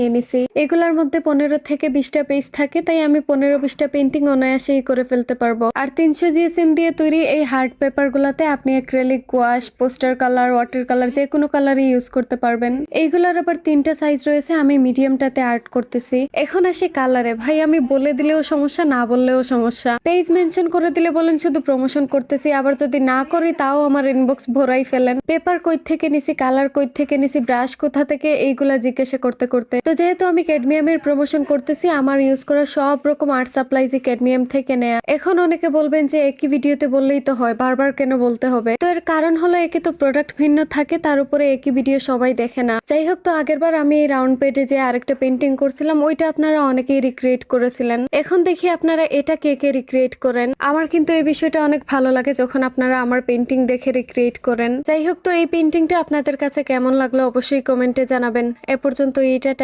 নিয়ে নিছি। এগুলার মধ্যে 15 থেকে 20টা পেজ থাকে, তাই আমি 15-20টা পেন্টিং অনায়াসেই করে ফেলতে পারবো। আর 300 জিএসএম দিয়ে তৈরি এই হার্ড পেপার গুলাতে আপনি acrylic, wash, poster colour, water colour যে কোনো কালারই ইউজ করতে পারবেন। এইগুলার আবার 3টা সাইজ রয়েছে, আমি মিডিয়ামটাতে আর্ট করতেছি। এখন আসি কালারে। ভাই আমি বলে দিলেও সমস্যা, না বললেও সমস্যা। পেজ মেনশন করে দিলে বলেন শুধু প্রমোশন করতেছি, আবার যদি না করি তাও আমার ইনবক্স ভরাই ফেলেন। পেপার কই থেকে নিছি, কালার কই থেকে নিছি, ব্রাশ কোথা থেকে, এইগুলা জিজ্ঞাসা করতে করতে। তো যেহেতু আমি ক্যাডমিয়ামের প্রমোশন করতেছি, আমার ইউজ করা সব রকম আর্ট সাপ্লাইজই ক্যাডমিয়াম থেকে নেয়া। এখন অনেকে বলবেন যে একই ভিডিওতে বললেই তো হয়, বারবার কেন বলতে হবে? তো এর কারণ হলো একে তো প্রোডাক্ট ভিন্ন থাকে, তার উপরে একই ভিডিও সবাই দেখে না। যাই হোক, তো আগেরবার আমি এই রাউন্ড পেডে যে আরেকটা পেন্টিং করছিলাম, ওইটা আপনারা অনেকেই রিক্রিয়েট করেছিলেন। এখন দেখি আপনারা এটা কে কে রিক্রিয়েট করেন। আমার কিন্তু এই বিষয়টা অনেক ভালো লাগে যখন আপনারা আমার পেন্টিং দেখে রিক্রিয়েট করেন। যাই হোক, তো এই পেন্টিংটা আপনাদের কাছে কেমন লাগলো অবশ্যই কমেন্টে জানাবেন। এ পর্যন্ত এইটা।